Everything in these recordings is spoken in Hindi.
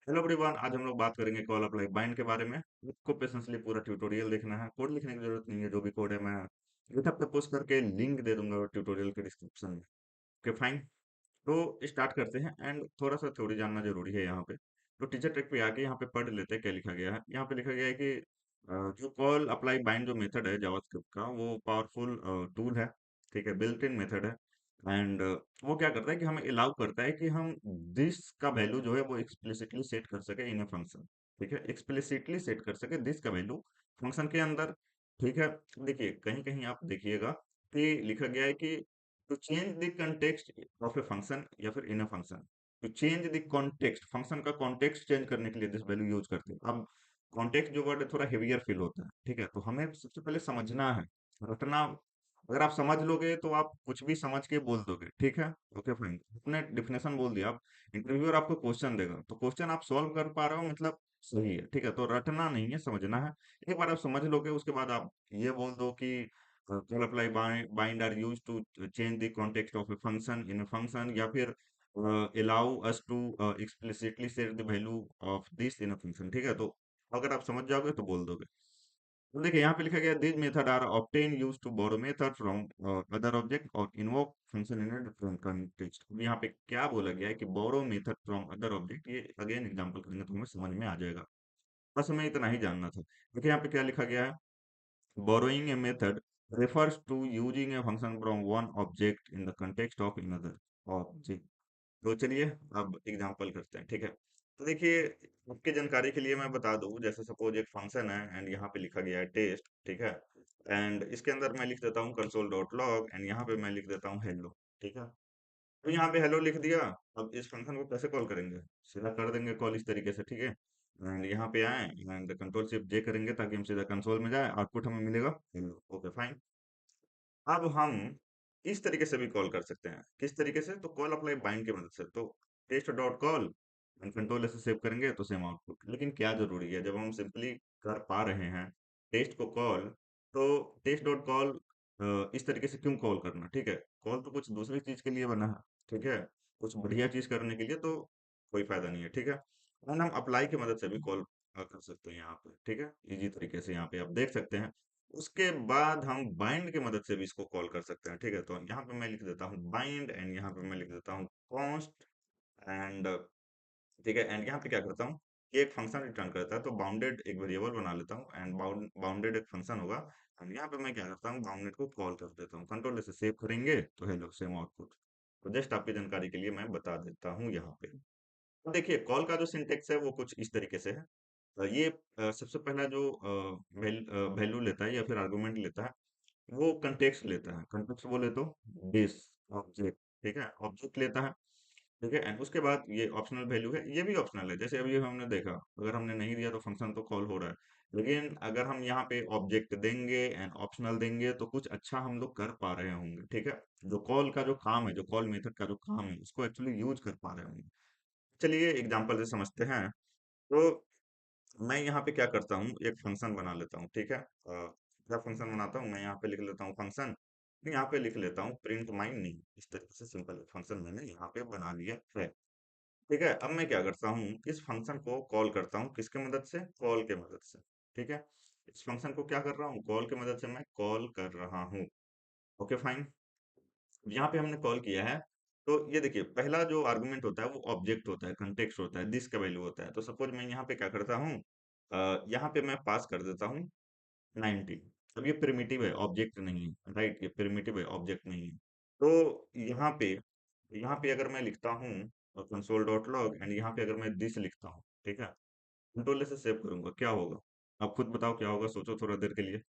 हेलो एवरीवन, आज हम लोग बात करेंगे कॉल अप्लाई बाइंड के बारे में। आपको पेशेंसली पूरा ट्यूटोरियल देखना है। कोड लिखने की जरूरत नहीं है। जो भी कोड है मैं गिटहब पे पोस्ट करके लिंक दे दूंगा ट्यूटोरियल के डिस्क्रिप्शन में। Okay fine. तो स्टार्ट करते हैं एंड थोड़ा सा थ्योरी जानना जरूरी है यहाँ पे। तो टीचर ट्रैक पे आके यहाँ पे पढ़ लेते हैं क्या लिखा गया है। यहाँ पे लिखा गया है कि जो कॉल अप्लाई बाइंड जो मेथड है जावास्क्रिप्ट का वो पावरफुल टूल है। ठीक है, बिल्ट इन मेथड है। एंड वो क्या करता है कि हमें अलाउ करता है कि हम दिस का वैल्यू जो है वो एक्सप्लिसिटली सेट कर सके इन ए फंक्शन। ठीक है, एक्सप्लिसिटली सेट कर सके दिस का वैल्यू फंक्शन के अंदर। ठीक है, देखिए कहीं कहीं आप देखिएगा कि लिखा गया है कि to change the context of a function या फिर in a function. To change the context, function का कॉन्टेक्स्ट चेंज करने के लिए दिस वैल्यू यूज करते हैं। अब कॉन्टेक्स्ट जो वर्ड है थोड़ा हेवियर फील होता है। ठीक है, तो हमें सबसे पहले समझना है, रटना। अगर आप समझ लोगे तो आप कुछ भी समझ के बोल दोगे। ठीक है, ओके फाइन। आपने डिफिनेशन बोल दिया। आप इंटरव्यूअर आपको क्वेश्चन देगा तो क्वेश्चन आप सॉल्व कर पा रहे हो, मतलब सही है। ठीक है, तो रटना नहीं है, समझना है। एक बार आप समझ लोगे उसके बाद आप ये बोल दो कि call apply bind are used to change the context of a function in a function, या फिर allow us to explicitly set the value of this in a function। ठीक है, तो अगर आप समझ जाओगे तो बोल दोगे। तो देखिए यहाँ पे लिखा गया this method are obtain use to borrow method from other object और invoke function in a different context. अब यहाँ पे क्या बोला गया है कि borrow method from other object, ये अगेन एग्जांपल करेंगे तो हमें समझ में आ जाएगा। बस हमें इतना ही जानना था। देखिए यहाँ पे क्या लिखा गया है। Borrowing a method refers to using a function from one object in the context of another object। तो चलिए अब एग्जांपल करते हैं। ठीक है, तो देखिए आपकी जानकारी के लिए मैं बता दूं, जैसे सपोज एक फंक्शन है एंड यहाँ पे लिखा गया है टेस्ट। ठीक है, एंड इसके अंदर मैं लिख देता हूँ कंसोल डॉट लॉग एंड यहाँ पे मैं लिख देता हूँ हेलो। ठीक है, तो यहाँ पे हेलो लिख दिया। अब इस फंक्शन को कैसे कॉल करेंगे, सीधा कर देंगे कॉल इस तरीके से। ठीक है, एंड यहाँ पे आए एंड कंट्रोल शिफ्ट जे करेंगे ताकि हम सीधा कंसोल में जाए, आउटपुट हमें मिलेगा हेलो। Okay fine. अब हम इस तरीके से भी कॉल कर सकते हैं। किस तरीके से, तो कॉल अप्लाई बाइंड की मदद से। तो test dot call and control ऐसे सेव करेंगे तो सेम आउटपुट। लेकिन क्या जरूरी है, जब हम सिंपली कर पा रहे हैं टेस्ट को कॉल, तो टेस्ट डॉट कॉल इस तरीके से क्यों कॉल करना। ठीक है, कॉल तो कुछ दूसरी चीज के लिए बना है। ठीक है, कुछ बढ़िया चीज करने के लिए, तो कोई फायदा नहीं है। ठीक है, और हम अप्लाई की मदद से भी कॉल कर सकते हैं यहाँ पे। ठीक है, इजी तरीके से यहाँ पे आप देख सकते हैं। उसके बाद हम बाइंड की मदद से भी इसको कॉल कर सकते हैं। ठीक है, तो यहाँ पे मैं लिख देता हूँ बाइंड एंड यहाँ पे मैं लिख देता हूँ कॉन्स्ट एंड। ठीक है, एंड यहाँ पे क्या करता हूँ कि एक फंक्शन रिटर्न करता है, तो बाउंडेड एक वेरिएबल बना लेता हूँ एंड बाउंडेड एक फंक्शन होगा। एंड यहाँ पे मैं क्या करता हूँ बाउंडेड को कॉल कर देता हूँ। कंट्रोल से सेव करेंगे तो हेलो सेम आउटपुट। तो जस्ट आपकी जानकारी के लिए मैं बता देता हूँ यहाँ पे। तो देखिए कॉल का जो सिंटेक्स है वो कुछ इस तरीके से है। ये सबसे पहला जो वैल्यू लेता है या फिर आर्गुमेंट लेता है, वो कंटेक्स्ट लेता है। कंटेक्स्ट बोले तो बेस ऑब्जेक्ट। ठीक है, ऑब्जेक्ट लेता है। ठीक है, एंड उसके बाद ये ऑप्शनल वैल्यू है, ये भी ऑप्शनल है। जैसे अभी हमने देखा, अगर हमने नहीं दिया तो फंक्शन तो कॉल हो रहा है, लेकिन अगर हम यहाँ पे ऑब्जेक्ट देंगे एंड ऑप्शनल देंगे तो कुछ अच्छा हम लोग कर पा रहे होंगे। ठीक है, जो कॉल का जो काम है, जो कॉल मेथड का जो काम है, उसको एक्चुअली यूज कर पा रहे होंगे। चलिए एग्जाम्पल से समझते हैं। तो मैं यहाँ पे क्या करता हूँ, एक फंक्शन बना लेता हूँ। ठीक है, क्या फंक्शन बनाता हूँ मैं, यहाँ पे लिख लेता हूँ फंक्शन। यहाँ पे लिख लेता हूँ प्रिंट माई नेम। इस तरीके से सिंपल फंक्शन मैंने यहाँ पे बना लिया है। ठीक है, अब मैं क्या करता हूँ, इस फंक्शन को कॉल करता हूँ किसके मदद से, कॉल के मदद से। ठीक है, इस फंक्शन को क्या कर रहा हूँ, कॉल के मदद से मैं कॉल कर रहा हूँ। Okay fine. यहाँ पे हमने कॉल किया है, तो ये देखिए पहला जो आर्गुमेंट होता है वो ऑब्जेक्ट होता है, कंटेक्स्ट होता है, दिस का वैल्यू होता है। तो सपोज मैं यहाँ पे क्या करता हूँ, यहाँ पे मैं पास कर देता हूँ 90। अब ये प्रिमिटिव है, ऑब्जेक्ट नहीं है। राइट, ये प्रिमिटिव है, ऑब्जेक्ट नहीं है। तो यहाँ पे अगर मैं लिखता हूँ कंसोल डॉट लॉग एंड यहाँ पे अगर मैं दिस लिखता हूँ। ठीक है, कंट्रोल से सेव करूंगा, क्या होगा आप खुद बताओ, क्या होगा, सोचो थोड़ा देर के लिए।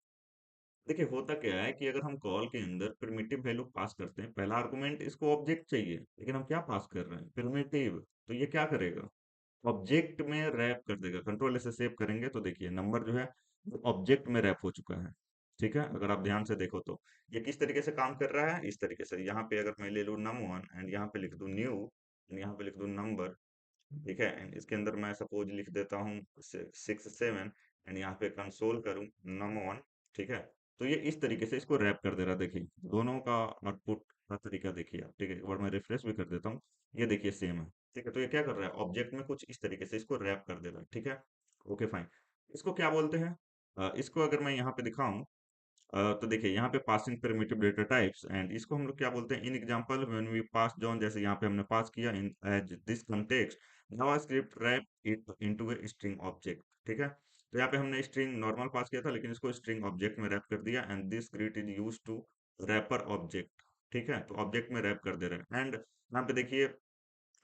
देखिए होता क्या है कि अगर हम कॉल के अंदर प्रिमिटिव वैल्यू पास करते हैं, पहला आर्गुमेंट इसको ऑब्जेक्ट चाहिए, लेकिन हम क्या पास कर रहे हैं, प्रिमिटिव। तो ये क्या करेगा, ऑब्जेक्ट में रैप कर देगा। कंट्रोल से सेव करेंगे तो देखिए नंबर जो है वो ऑब्जेक्ट में रैप हो चुका है। ठीक है, अगर आप ध्यान से देखो तो ये किस तरीके से काम कर रहा है, इस तरीके से। यहाँ पे अगर मैं ले लूँ num1 एंड यहाँ पे लिख दूँ न्यू एंड यहाँ पे लिख दूँ नंबर। ठीक है, एंड इसके अंदर मैं सपोज लिख देता हूँ 6 7 एंड यहाँ पे कंसोल करूँ num1। ठीक है, तो ये इस तरीके से इसको रैप कर दे रहा है। देखिए दोनों का आउटपुट का तरीका देखिए आप। ठीक है, एक बार मैं रिफ्रेश भी कर देता हूँ, ये देखिए सेम है। ठीक है, तो ये क्या कर रहा है, ऑब्जेक्ट में कुछ इस तरीके से इसको रैप कर दे रहा है, ठीक है। Okay fine. इसको क्या बोलते हैं, इसको अगर मैं यहाँ पे दिखाऊं, तो देखिए यहाँ पे passing primitive data types, and इसको हम लोग क्या बोलते हैं, in example when we pass John, जैसे यहाँ पे हमने पास किया in as this context JavaScript wrap it into a string object, ठीक है। तो यहाँ पे हमने स्ट्रिंग नॉर्मल पास किया था, लेकिन इसको स्ट्रिंग ऑब्जेक्ट में रैप कर दिया, and this grid is use to wrapper object, ठीक है। तो ऑब्जेक्ट में रैप कर दे रहे हैं, एंड यहाँ पे देखिए,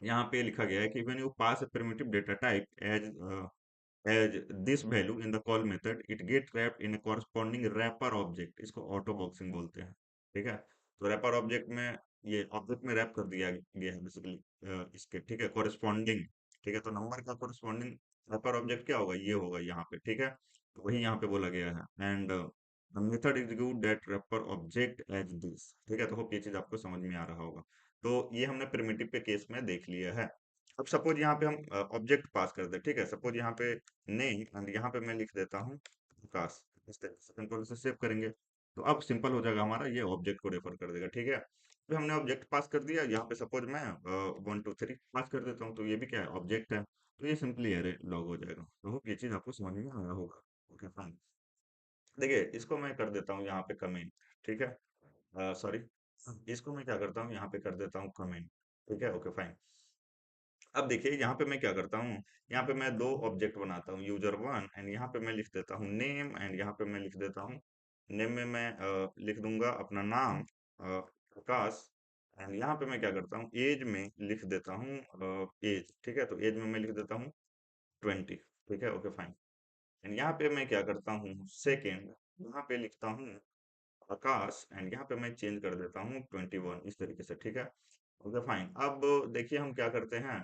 यहाँ पे लिखा गया है कि when you pass a primitive data type as this value in the call method, it get wrapped in a corresponding wrapper object, इसको ऑटो बॉक्सिंग बोलते हैं, ठीक है। तो रैपर ऑब्जेक्ट में, ये ऑब्जेक्ट में रैप कर दिया गया है बेसिकली, इसके, ठीक है, कॉरेस्पॉन्डिंग, ठीक है। तो नंबर का कॉरेस्पॉन्डिंग रैपर ऑब्जेक्ट क्या होगा, ये होगा यहाँ पे, ठीक है। तो वही यहाँ पे बोला गया है, and the method execute that wrapper object as this, ठीक है। तो होप ये चीज आपको समझ में आ रहा होगा। तो ये हमने प्रिमिटिव के केस में देख लिया है। अब सपोज यहाँ पे हम ऑब्जेक्ट पास कर दे, ठीक है। सपोज यहाँ पे नेम, एंड यहाँ पे मैं लिख देता हूँ विकास, इस तरीके से कंट्रोल से सेव करेंगे, तो अब सिंपल हो जाएगा हमारा, ये ऑब्जेक्ट को रेफर कर देगा, ठीक है। तो हमने ऑब्जेक्ट पास कर दिया, यहाँ पे सपोज मैं 1 2 3 पास कर देता हूँ, तो ये भी क्या है, ऑब्जेक्ट है। तो ये सिंपली अरे लॉग हो जाएगा। तो होप ये चीज आपको समझ में आया होगा। Okay fine. देखिए इसको मैं कर देता हूँ यहाँ पे कमेंट, ठीक है, सॉरी, इसको मैं क्या करता हूँ, यहाँ पे कर देता हूँ कमेंट, ठीक है। Okay fine. अब देखिए यहाँ पे मैं क्या करता हूँ, यहाँ पे मैं दो ऑब्जेक्ट बनाता हूँ, यूजर वन, एंड यहाँ पे मैं लिख देता हूँ नेम, एंड यहाँ पे मैं लिख देता हूँ, नेम में मैं लिख दूंगा अपना नाम, प्रकाश, एंड यहाँ पे मैं क्या करता हूँ, एज में लिख देता हूँ एज, ठीक है। तो एज में मैं लिख देता हूँ 20, ठीक है। Okay fine. एंड यहाँ पे मैं क्या करता हूँ, सेकेंड, यहाँ पे लिखता हूँ आकाश, एंड यहाँ पे मैं चेंज कर देता हूँ 21, इस तरीके से, ठीक है। Okay fine. अब देखिए हम क्या करते हैं,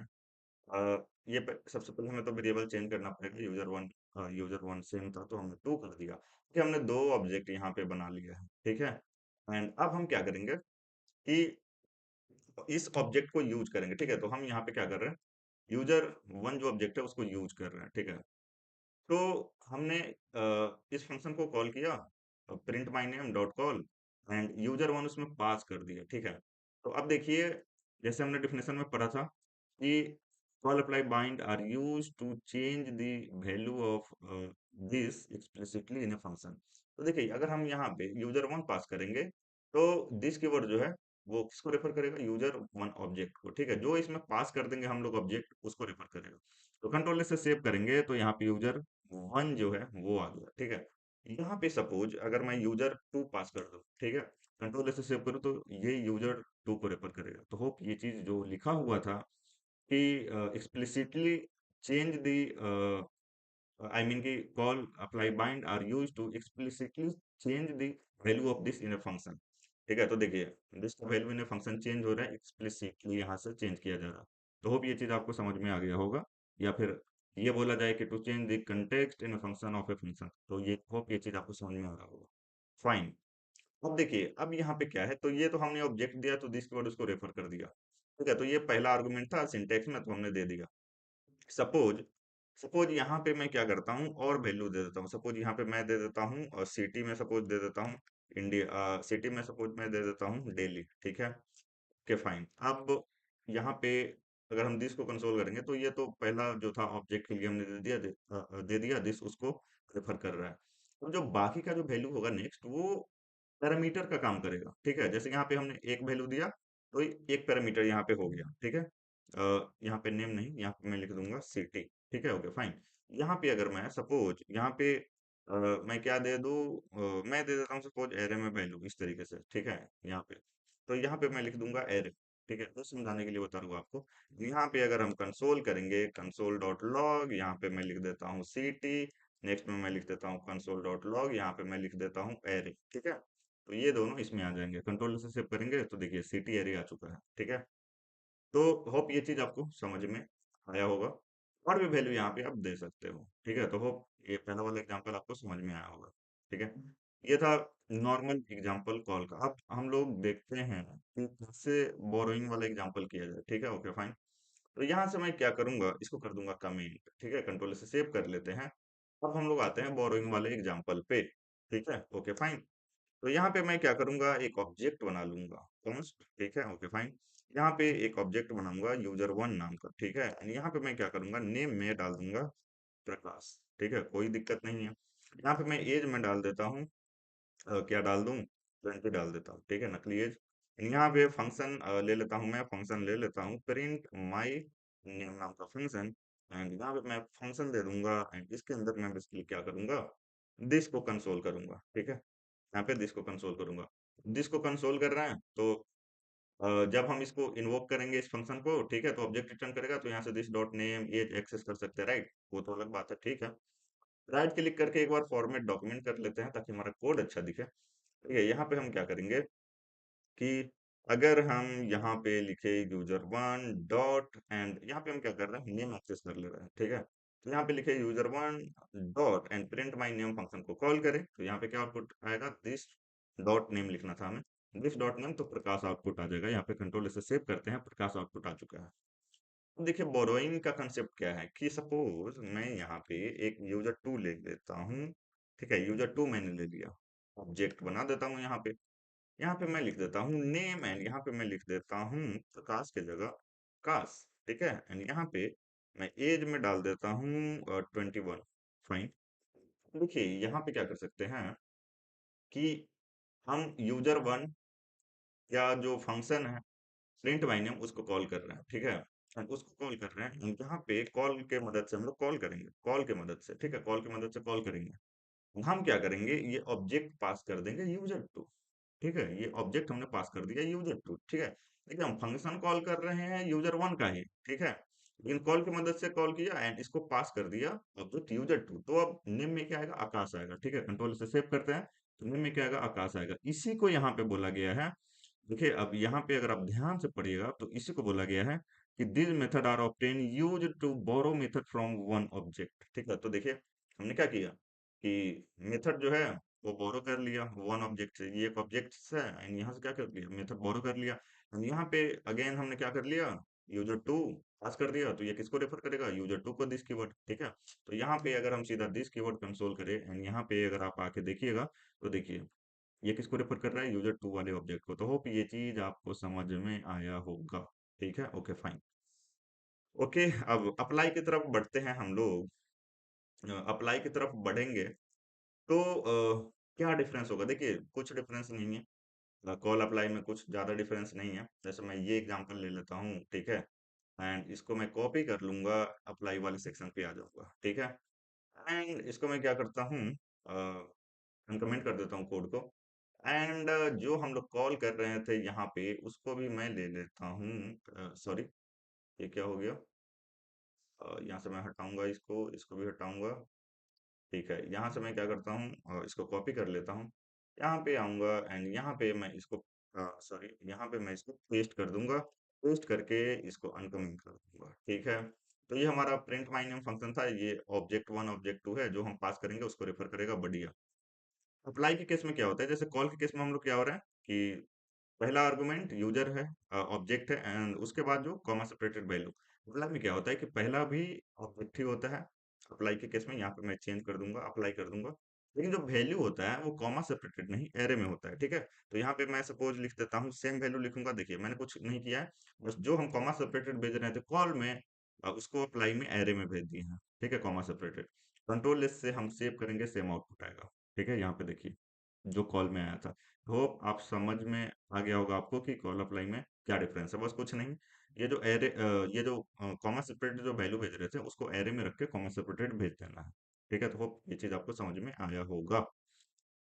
सबसे पहले हमें तो वेरिएबल चेंज करना पड़ेगा, यूजर वन सेम था तो हमने टू कर दिया, कि हमने दो ऑब्जेक्ट यहाँ पे बना लिया है, ठीक है। एंड अब हम क्या करेंगे कि इस ऑब्जेक्ट को यूज करेंगे, ठीक है। तो हम यहाँ पे क्या कर रहे हैं, यूजर वन जो ऑब्जेक्ट है उसको यूज कर रहे हैं, ठीक है। तो हमने इस फंक्शन को कॉल किया, print my name dot call, and user one उसमें पास कर दिया, ठीक है। तो अब देखिए, जैसे हमने डिफिनेशन में पढ़ा था कि call apply bind are use to change the value of this explicitly in a function. तो देखिए अगर हम यहाँ पे यूजर वन पास करेंगे, तो दिस कीवर्ड जो है वो किसको रेफर करेगा, यूजर वन ऑब्जेक्ट को, ठीक है। जो इसमें पास कर देंगे हम लोग ऑब्जेक्ट, उसको रेफर करेगा। तो कंट्रोल से सेव करेंगे, तो यहाँ पे यूजर वन जो है वो आ गया, ठीक है। यहाँ पे सपोज अगर मैं यूजर टू पास कर दूं, ठीक है, कंट्रोल से सेव करूँ, तो ये यूजर टू को रेफर करेगा। तो होप ये चीज जो लिखा हुआ था कि explicitly change the, I mean की call apply bind are use to explicitly change the value of this in a function, ठीक है। तो देखिए दिस का value in a function change हो रहा है, एक्सप्लिसिटली यहाँ से चेंज किया जा रहा है। तो होप ये चीज आपको समझ में आ गया होगा, या फिर ये बोला जाए कि to change the context in a function of a function, तो ये होप ये चीज आपको समझ में आ रहा होगा। फाइन। अब देखिए अब यहाँ पे क्या है, तो ये तो हमने ऑब्जेक्ट दिया, तो दिस के बाद उसको रेफर कर दिया, ठीक है। तो ये पहला आर्गुमेंट था सिंटेक्स में, तो हमने दे दिया। सपोज सपोज यहाँ पे मैं क्या करता हूँ, और वैल्यू दे देता हूँ। सपोज यहाँ पे मैं दे देता हूँ, और सिटी में सपोज दे देता हूँ इंडिया, सिटी में सपोज मैं दे देता हूँ दिल्ली, ठीक है। Okay fine. अब यहाँ पे अगर हम दिस को कंसोल करेंगे, तो ये तो पहला जो था ऑब्जेक्ट के लिए हमने दे दिया दिस, उसको रेफर कर रहा है। तो जो बाकी का जो वैल्यू होगा नेक्स्ट, वो पैरामीटर का काम करेगा, ठीक है। जैसे यहाँ पे हमने एक वैल्यू दिया, तो एक पैरामीटर यहाँ पे हो गया, ठीक है। यहाँ पे नेम नहीं, यहाँ पे मैं लिख दूंगा सिटी, ठीक है। Okay fine. यहाँ पे अगर मैं सपोज यहाँ पे मैं क्या दे दूँ, मैं दे देता हूँ सपोज एरे में वैल्यू, इस तरीके से, ठीक है। यहाँ पे तो यहाँ पे मैं लिख दूंगा एरे, ठीक है। तो समझाने के लिए बता रहा हूँ आपको। यहाँ पे अगर हम कंसोल करेंगे, कंसोल डॉट लॉग, यहाँ पे मैं लिख देता हूँ सिटी, नेक्स्ट में मैं लिख देता हूँ कंसोल डॉट लॉग, यहाँ पे मैं लिख देता हूँ एरे, ठीक है। तो ये दोनों इसमें आ जाएंगे, कंट्रोल से सेव करेंगे, तो देखिए सिटी एरे आ चुका है, ठीक है। तो होप ये चीज आपको समझ में आया होगा। और भी वैल्यू यहाँ पे आप दे सकते हो, ठीक है। तो होप ये पहला वाला एग्जांपल आपको समझ में आया होगा, ठीक है। ये था नॉर्मल एग्जांपल कॉल का। अब हम लोग देखते हैं कि कैसे बोरोइंग वाला एग्जांपल किया जाए, ठीक है। Okay fine. तो यहाँ से मैं क्या करूंगा, इसको कर दूंगा कमेंट, ठीक है। कंट्रोल से सेव कर लेते हैं। अब हम लोग आते हैं बोरोइंग वाले एग्जांपल पे, ठीक है। Okay fine. तो यहाँ पे मैं क्या करूंगा, एक ऑब्जेक्ट बना लूंगा, कॉन्स्ट, ठीक है। Okay fine. यहाँ पे एक ऑब्जेक्ट बनाऊंगा यूजर वन नाम का, ठीक है। एंड यहाँ पे मैं क्या करूंगा, नेम में डाल दूंगा प्रकाश, ठीक है, कोई दिक्कत नहीं है। यहाँ पे मैं एज में डाल देता हूँ, क्या डाल दूं, 20 डाल देता हूँ, ठीक है, नकली एज। यहाँ पे फंक्शन ले लेता हूँ, मैं फंक्शन ले लेता हूँ प्रिंट माई नेम नाम का फंक्शन। एंड यहाँ पे मैं फंक्शन दे दूंगा, एंड इसके अंदर मैं बेसिकली क्या करूंगा, दिस को कंसोल करूंगा, ठीक है। यहाँ पे दिस को कंसोल करूंगा। दिस को कंसोल कर रहे हैं तो जब हम इसको इन्वोक करेंगे इस फंक्शन को, ठीक है, तो ऑब्जेक्ट रिटर्न करेगा, तो यहाँ से दिस डॉट नेम ये एक्सेस कर सकते हैं, राइट, वो तो अलग बात है, ठीक है। राइट क्लिक करके एक बार फॉर्मेट डॉक्यूमेंट कर लेते हैं ताकि हमारा कोड अच्छा दिखे, ठीक है। यहाँ पे हम क्या करेंगे कि अगर हम यहाँ पे लिखे यूजर वन डॉट, एंड यहाँ पे हम क्या कर रहे हैं, नेम एक्सेस कर ले रहे हैं, ठीक है। तो यहाँ पे लिखे user one dot and print my name function को कॉल करें, तो यहाँ पे क्या आउटपुट आएगा, दिस डॉट नेम लिखना था हमें, दिस डॉट नेम, तो प्रकाश आउटपुट आ जाएगा। यहाँ पे कंट्रोल से सेव करते हैं, प्रकाश आउटपुट आ चुका है। अब देखिए बोरोइंग का कंसेप्ट क्या है कि सपोज मैं यहाँ पे एक यूजर टू ले लेता हूँ, ठीक है, यूजर टू मैंने ले लिया, ऑब्जेक्ट बना देता हूँ यहाँ पे। यहाँ पे मैं लिख देता हूँ नेम, एंड यहाँ पे मैं लिख देता हूँ प्रकाश की जगह काश, ठीक है। एंड यहाँ पे मैं एज में डाल देता हूँ 21, फाइन। देखिए यहाँ पे क्या कर सकते हैं कि हम यूजर वन या जो फंक्शन है प्रिंट बाय नेम उसको कॉल कर रहे हैं, ठीक है। हम उसको कॉल कर रहे हैं, यहाँ पे कॉल के मदद से हम लोग कॉल करेंगे, कॉल के मदद से, ठीक है, कॉल की मदद से कॉल करेंगे। हम क्या करेंगे, ये ऑब्जेक्ट पास कर देंगे यूजर टू, ठीक है, ये ऑब्जेक्ट हमने पास कर दिया यूजर टू, ठीक है। देखिए हम फंक्शन कॉल कर रहे हैं यूजर वन का ही, ठीक है, लेकिन कॉल की मदद से कॉल किया एंड इसको पास कर दिया ऑब्जेक्ट यूजर टू, तो अब नेम में क्या आएगा, आकाश आएगा, ठीक है। कंट्रोल से सेव करते हैं, तो नेम में क्या आएगा, आकाश आएगा। इसी को यहाँ पे बोला गया है, देखिए अब यहाँ पे अगर आप ध्यान से पढ़िएगा तो इसी को बोला गया है कि this method are obtain use to borrow method from one object, ठीक है। तो देखिए हमने क्या किया कि मेथड जो है वो बोरो कर लिया वन ऑब्जेक्ट से, ये एक ऑब्जेक्ट है, एंड यहाँ से क्या कर लिया, मेथड बोरो कर लिया। एंड यहाँ पे अगेन हमने क्या कर लिया, यूजर टू पास कर दिया, तो ये किसको रेफर करेगा, यूजर टू को, दिस कीवर्ड, ठीक है। तो यहाँ पे अगर हम सीधा दिस कीवर्ड कंसोल करें, एंड यहाँ पे अगर आप आके देखिएगा, तो देखिए ये किसको रेफर कर रहा है, यूजर टू वाले ऑब्जेक्ट को। तो होप ये चीज आपको समझ में आया होगा, ठीक है, ओके फाइन। ओके, अब अप्लाई की तरफ बढ़ते हैं हम लोग। अप्लाई की तरफ बढ़ेंगे तो क्या डिफरेंस होगा, देखिए कुछ डिफरेंस नहीं है, कॉल अप्लाई में कुछ ज्यादा डिफरेंस नहीं है। जैसे मैं ये एग्जांपल ले लेता हूँ, ठीक है, एंड इसको मैं कॉपी कर लूंगा, अप्लाई वाले सेक्शन पे आ जाऊंगा, ठीक है। एंड इसको मैं क्या करता हूँ, कमेंट कर देता हूँ कोड को। एंड जो हम लोग कॉल कर रहे थे यहाँ पे उसको भी मैं ले लेता हूँ, सॉरी ये क्या हो गया, यहाँ से मैं हटाऊंगा इसको, इसको भी हटाऊंगा, ठीक है। यहाँ से मैं क्या करता हूँ, इसको कॉपी कर लेता हूँ, यहाँ पे आऊंगा, एंड यहाँ पे मैं इसको सॉरी यहाँ पे मैं इसको पेस्ट कर दूंगा, पेस्ट करके इसको अनकमेंट कर दूंगा, ठीक है। तो ये हमारा प्रिंट माय नेम फंक्शन था, ये ऑब्जेक्ट वन ऑब्जेक्ट टू है, जो हम पास करेंगे उसको रेफर करेगा, बढ़िया। अप्लाई के केस में क्या होता है, जैसे कॉल के केस में हम लोग क्या हो रहा है कि पहला आर्गुमेंट यूजर है, ऑब्जेक्ट है, एंड उसके बाद जो कॉमा सेपरेटेड वैल्यू। अप्लाई में क्या होता है कि पहला भी ऑब्जेक्ट ही होता है, अप्लाई के केस में यहाँ पे मैं चेंज कर दूंगा, अप्लाई कर दूंगा, लेकिन जो वैल्यू होता है वो कॉमा सेपरेटेड नहीं एरे में होता है, ठीक है। तो यहाँ पे मैं सपोज लिख देता हूँ, सेम वैल्यू लिखूंगा, देखिए मैंने कुछ नहीं किया है, बस जो हम कॉमा सेपरेटेड भेज रहे थे कॉल में, उसको अप्लाई में एरे में भेज दिए हैं, ठीक है, कॉमा सेपरेटेड। कंट्रोल एस से हम सेव करेंगे, सेम आउटपुट आएगा, ठीक है। यहाँ पे देखिए जो कॉल में आया था। होप आप समझ में आ गया होगा आपको कि कॉल अप्लाई में क्या डिफरेंस है, बस कुछ नहीं। ये जो एरे ये जो कॉमा सेपरेटेड जो वैल्यू भेज रहे थे उसको एरे में रख के कॉमा सेपरेटेड भेज देना है, ठीक है। तो होप ये चीज आपको समझ में आया होगा,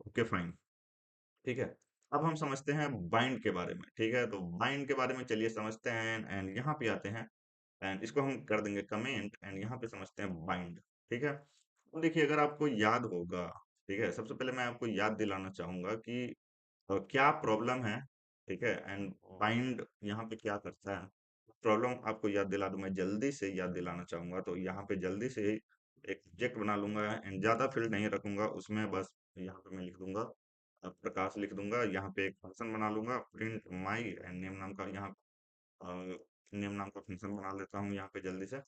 ओके फाइन, ठीक है। अब हम समझते हैं बाइंड के बारे में, ठीक है। तो बाइंड के बारे में चलिए समझते हैं, एंड यहाँ पे आते हैं, एंड इसको हम कर देंगे कमेंट, एंड यहाँ पे समझते हैं बाइंड, ठीक है। तो देखिए अगर आपको याद होगा, ठीक है, सबसे पहले मैं आपको याद दिलाना चाहूंगा कि क्या प्रॉब्लम है, ठीक है, एंड बाइंड यहाँ पे क्या करता है। प्रॉब्लम आपको याद दिला दूं, मैं जल्दी से याद दिलाना चाहूंगा, तो यहाँ पे जल्दी से एक ऑब्जेक्ट बना लूंगा, एंड ज्यादा फील्ड नहीं रखूंगा उसमें, बस यहाँ पे मैं लिख दूंगा प्रकाश लिख दूंगा, यहाँ पे एक फंक्शन बना लूंगा प्रिंट माई एंड नेम नाम का, यहाँ नेम नाम का फंक्शन बना लेता हूँ यहाँ पे जल्दी से,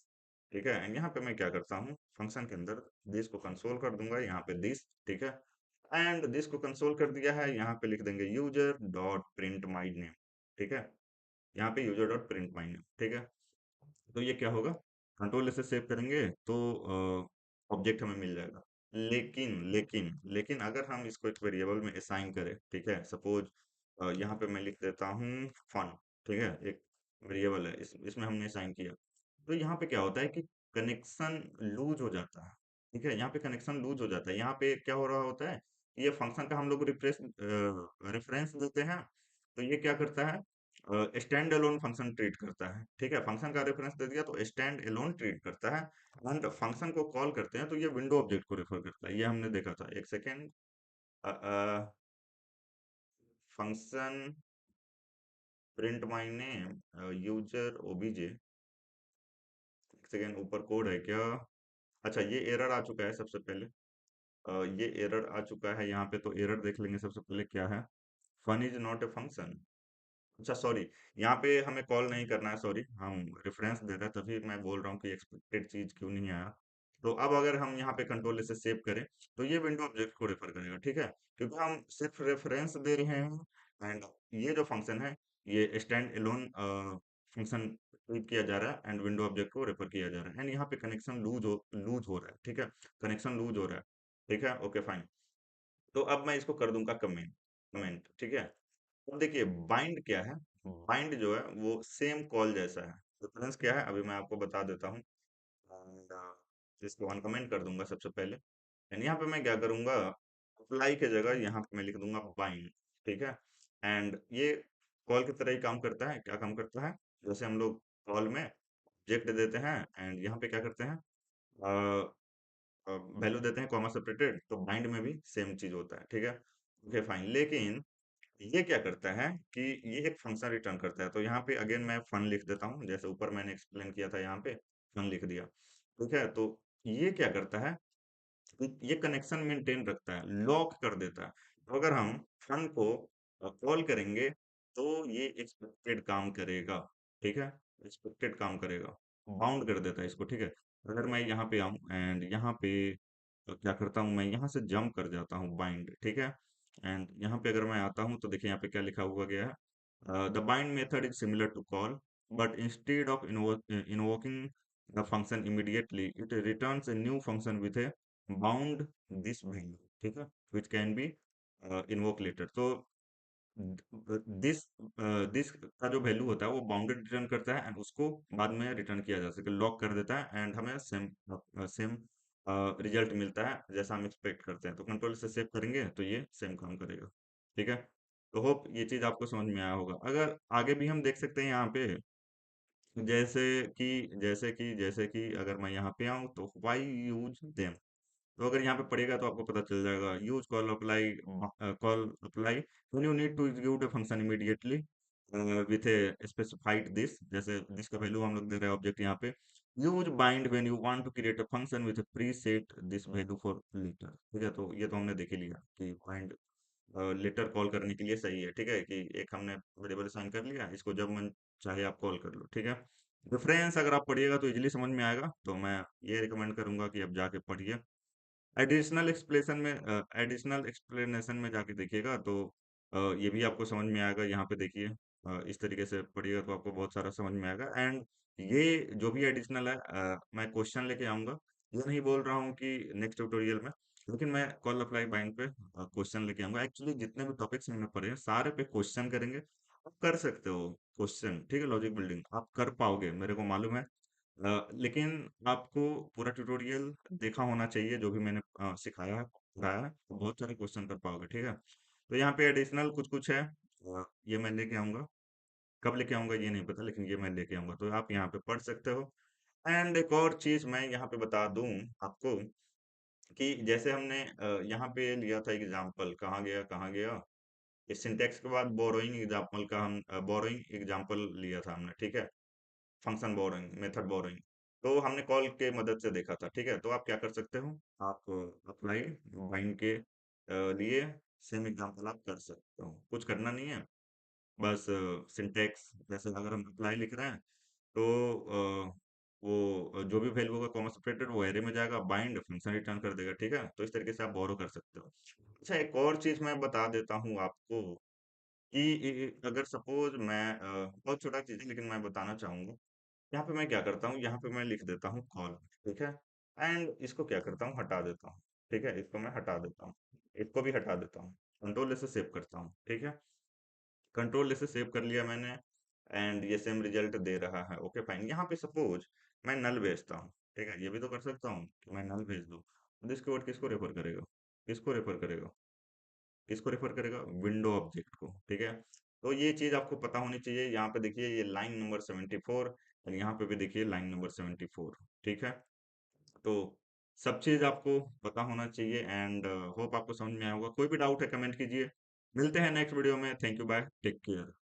ठीक है। एंड यहाँ पे मैं क्या करता हूँ, फंक्शन के अंदर दिस को कंसोल कर दूंगा, यहाँ पे दिस, ठीक है। एंड दिस को कंसोल कर दिया है, यहाँ पे लिख देंगे user dot print my name, ठीक है। यहाँ पे यूजर डॉट प्रिंट माइन है, ठीक है। तो ये क्या होगा, कंट्रोल से सेव करेंगे तो ऑब्जेक्ट हमें मिल जाएगा। लेकिन अगर हम इसको एक वेरिएबल में असाइन करें, ठीक है, सपोज यहाँ पे मैं लिख देता हूँ फन, ठीक है, एक वेरिएबल है, इसमें हमने असाइन किया। तो यहाँ पे क्या होता है कि कनेक्शन लूज हो जाता है, ठीक है, यहाँ पे कनेक्शन लूज हो जाता है। यहाँ पे क्या हो रहा होता है, ये फंक्शन का हम लोग रेफरेंस देते हैं, तो ये क्या करता है, स्टैंड अलोन फंक्शन ट्रीट करता है, ठीक है, फंक्शन का रेफरेंस दे दिया तो स्टैंड अलोन ट्रीट करता है। एंड फंक्शन को कॉल करते हैं तो ये विंडो ऑब्जेक्ट को रेफर करता है, ये हमने देखा था। एक second, function print my name user OBJ, एक सेकेंड, ऊपर कोड है क्या? अच्छा, ये एरर आ चुका है सबसे पहले। ये एरर आ चुका है यहाँ पे, तो एरर देख लेंगे सबसे पहले क्या है। Fun is not a function. अच्छा सॉरी, यहाँ पे हमें कॉल नहीं करना है, सॉरी, हम रेफरेंस दे रहे हैं, तभी मैं बोल रहा हूँ कि एक्सपेक्टेड चीज क्यों नहीं आया। तो अब अगर हम यहाँ पे कंट्रोल से सेव करें तो ये विंडो ऑब्जेक्ट को रेफर करेगा, ठीक है, क्योंकि हम सिर्फ रेफरेंस दे रहे हैं। एंड ये जो फंक्शन है, ये स्टैंड एलोन फंक्शन ट्रीट किया जा रहा है एंड विंडो ऑब्जेक्ट को रेफर किया जा रहा है। एंड यहाँ पे कनेक्शन लूज हो रहा है, ठीक है, कनेक्शन लूज हो रहा है, ठीक है, ओके फाइन। तो अब मैं इसको कर दूंगा कमेंट, ठीक है। अब देखिए बाइंड क्या है, बाइंड जो है वो सेम कॉल जैसा है। डिफरेंस क्या है अभी मैं आपको बता देता हूँ। एंड इसको अनकमेंट कर दूंगा सबसे पहले। एंड यहाँ पे मैं क्या करूंगा, अप्लाई की जगह यहाँ पे मैं लिख दूंगा बाइंड, ठीक है। एंड ये कॉल की तरह ही काम करता है। क्या काम करता है, जैसे हम लोग कॉल में ऑब्जेक्ट देते हैं एंड यहाँ पे क्या करते हैं, वैल्यू देते हैं कॉमा सेपरेटेड, तो बाइंड में भी सेम चीज होता है, ठीक है, ओके फाइन। लेकिन ये क्या करता है कि ये एक फंक्शन रिटर्न करता है। तो यहाँ पे अगेन मैं फन लिख देता हूँ, जैसे ऊपर मैंने एक्सप्लेन किया था, यहाँ पे फन लिख दिया, ठीक है। तो ये क्या करता है, ये कनेक्शन मेंटेन रखता है, लॉक कर देता है। तो अगर हम फन को कॉल करेंगे तो ये एक्सपेक्टेड काम करेगा, ठीक है, एक्सपेक्टेड काम करेगा, बाउंड कर देता है इसको, ठीक है। अगर मैं यहाँ पे आऊँ एंड यहाँ पे क्या करता हूँ, मैं यहाँ से जंप कर जाता हूँ बाइंड, ठीक है। एंड यहाँ पे अगर मैं आता हूँ तो देखिए यहाँ पे क्या लिखा हुआ गया है, the bind method is similar to call but instead of invoking the function immediately it returns a new function with a bound this value, ठीक है, which can be invoke later. तो दिस दिस का जो वैल्यू होता है वो बाउंडेड रिटर्न करता है एंड उसको बाद में रिटर्न किया जा सके, लॉक कर देता है एंड हमें सेम सेम रिजल्ट मिलता है जैसा हम एक्सपेक्ट करते हैं। तो कंट्रोल से सेव करेंगे तो ये सेम काम करेगा, ठीक है। तो होप ये चीज आपको समझ में आया होगा। अगर आगे भी हम देख सकते हैं यहाँ पे, जैसे कि अगर मैं यहाँ पे आऊँ तो वाई यूज देम, तो अगर यहाँ पे पढ़ेगा तो आपको पता चल जाएगा, use call apply when you need to execute a function immediately with a specified this, जैसे दिस का वैल्यू हम लोग दे रहे हैं ऑब्जेक्ट यहाँ पे। Use bind when you want to create a function with preset this value for later, ठीक है। तो ये तो हमने देख ही लिया कि बाइंड लेटर कॉल करने के लिए सही है, ठीक है, कि एक हमने वेरिएबल असाइन कर लिया, इसको जब मन चाहे आप कॉल कर लो, ठीक है। रेफरेंस अगर आप पढ़िएगा तो इजीली समझ में आएगा, तो मैं ये रिकमेंड करूंगा कि आप जाके पढ़िए। एडिशनल एक्सप्लेनेशन में जाके देखिएगा तो ये भी आपको समझ में आएगा। यहाँ पे देखिए, इस तरीके से पढ़िएगा तो आपको बहुत सारा समझ में आएगा। एंड ये जो भी एडिशनल है, मैं क्वेश्चन लेके आऊंगा, ये नहीं बोल रहा हूँ कि नेक्स्ट ट्यूटोरियल में, लेकिन मैं कॉल अप्लाई बाइंड पे क्वेश्चन लेके आऊंगा। एक्चुअली जितने भी टॉपिक्स हमने पढ़े हैं सारे पे क्वेश्चन करेंगे। आप कर सकते हो क्वेश्चन, ठीक है, लॉजिक बिल्डिंग आप कर पाओगे, मेरे को मालूम है। लेकिन आपको पूरा ट्यूटोरियल देखा होना चाहिए, जो भी मैंने सिखाया है, पढ़ाया है, तो बहुत सारे क्वेश्चन कर पाओगे, ठीक है। तो यहाँ पे एडिशनल कुछ कुछ है, ये मैं लेके आऊंगा। कब लेके आऊंगा ये नहीं पता, लेकिन ये मैं लेके आऊंगा, तो आप यहाँ पे पढ़ सकते हो। एंड एक और चीज मैं यहाँ पे बता दूं आपको, कि जैसे हमने यहाँ पे लिया था एग्जाम्पल, कहाँ गया, इस सिंटेक्स के बाद बोरोइंग एग्जाम्पल का हम बोरोइंग एग्जाम्पल लिया था हमने, ठीक है, फंक्शन बोरोइंग, मेथड बोरोइंग। तो हमने कॉल के मदद से देखा था, ठीक है। तो आप क्या कर सकते हो, आप अप्लाई बाइंड के लिए सेम एग्जांपल आप कर सकते हो, कुछ करना नहीं है, बस सिंटेक्स, जैसे अगर हम अप्लाई लिख रहे हैं तो वो जो भी वैल्यू होगा कॉमा सेपरेटेड वो एरे में जाएगा, बाइंड फंक्शन रिटर्न कर देगा, ठीक है। तो इस तरीके से आप बोरो कर सकते हो। अच्छा एक और चीज मैं बता देता हूँ आपको, कि अगर सपोज मैं बहुत छोटा चीज है लेकिन मैं बताना चाहूंगा। यहाँ पे मैं क्या करता हूँ, यहाँ पे मैं लिख देता हूँ कॉल। ठीक है। एंड इसको क्या करता हूँ, हटा देता हूँ। ठीक है, इसको मैं हटा देता हूँ। इसको भी हटा देता हूँ। कंट्रोल से सेव करता हूँ। ठीक है। कंट्रोल से सेव कर लिया मैंने। एंड ये सेम रिजल्ट दे रहा है। Okay fine. यहाँ पे सपोज मैं नल भेजता हूँ। ठीक है, ये भी तो कर सकता हूँ कि मैं नल भेज दूँ। दिस कीवर्ड किसको रेफर करेगा, किसको रेफर करेगा, किसको रेफर करेगा, विंडो ऑब्जेक्ट को। ठीक है। तो ये चीज आपको पता होनी चाहिए। यहाँ पे देखिए ये लाइन नंबर 74, और यहाँ पे भी देखिए लाइन नंबर 74। ठीक है। तो सब चीज आपको पता होना चाहिए। एंड होप आपको समझ में आया होगा। कोई भी डाउट है कमेंट कीजिए। मिलते हैं नेक्स्ट वीडियो में। Thank you, bye, take care.